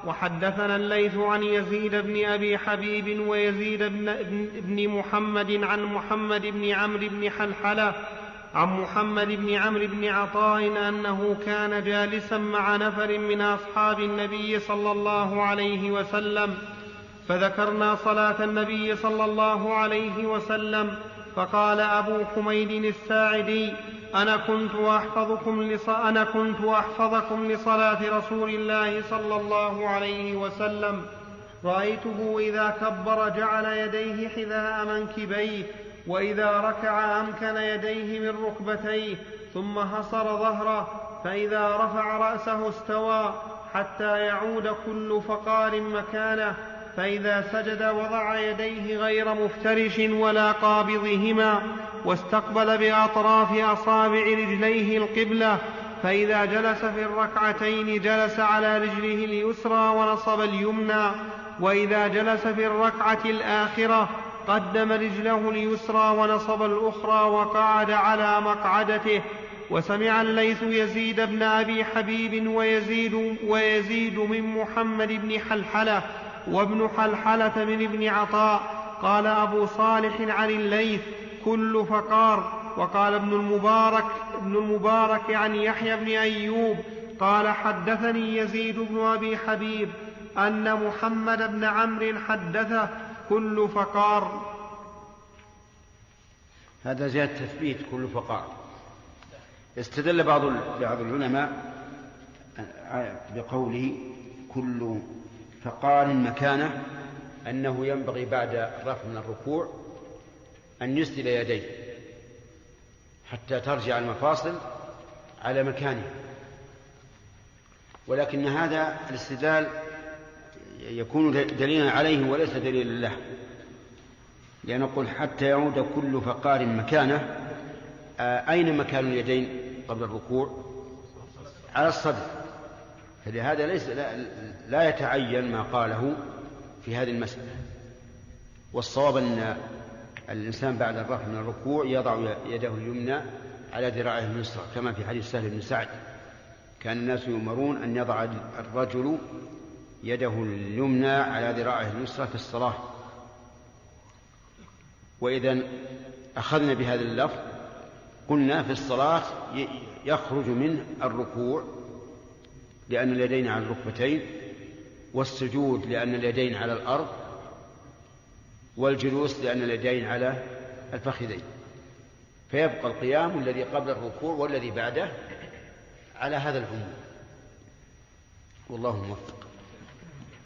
وحدثنا الليث عن يزيد بن أبي حبيب ويزيد بن محمد عن محمد بن عمرو بن حلحلة عن محمد بن عمرو بن عطاء أنه كان جالسا مع نفر من أصحاب النبي صلى الله عليه وسلم، فذكرنا صلاة النبي صلى الله عليه وسلم، فقال أبو حميد الساعدي: أنا كنت أحفظكم لصلاة رسول الله صلى الله عليه وسلم، رأيته إذا كبر جعل يديه حذاء منكبيه، وإذا ركع أمكن يديه من ركبتيه، ثم حصر ظهره، فإذا رفع رأسه استوى حتى يعود كل فقار مكانه، فإذا سجد وضع يديه غير مفترش ولا قابضهما، واستقبل بأطراف أصابع رجليه القبلة، فإذا جلس في الركعتين جلس على رجله اليسرى ونصب اليمنى، وإذا جلس في الركعة الآخرة قدم رجله اليسرى ونصب الأخرى وقعد على مقعدته. وسمع الليث يزيد بن أبي حبيب ويزيد من محمد بن حلحلة وابن حلحلة من ابن عطاء. قال أبو صالح عن الليث: كل فقار. وقال ابن المبارك عن يحيى بن أيوب قال: حدثني يزيد بن أبي حبيب أن محمد بن عمرو حدثه: كل فقار. هذا زيادة تثبيت كل فقار. استدل بعض العلماء بقوله كل فقار مكانه أنه ينبغي بعد الرفع من الركوع أن يسدل يديه حتى ترجع المفاصل على مكانها، ولكن هذا الاستدلال يكون دليلا عليه وليس دليلا له، لأن نقول حتى يعود كل فقار مكانه. أين مكان اليدين قبل الركوع؟ على الصدر، فلهذا لا يتعين ما قاله في هذه المسألة. والصواب أن الإنسان بعد الرفع من الركوع يضع يده اليمنى على ذراعه اليسرى، كما في حديث سهل بن سعد: كان الناس يؤمرون أن يضع الرجل يده اليمنى على ذراعه اليسرى في الصلاة. وإذا أخذنا بهذا اللفظ قلنا في الصلاة يخرج منه الركوع لأن اليدين على الركبتين، والسجود لأن اليدين على الأرض، والجلوس لأن اليدين على الفخذين، فيبقى القيام الذي قبل الركوع والذي بعده على هذا العموم. والله موفق.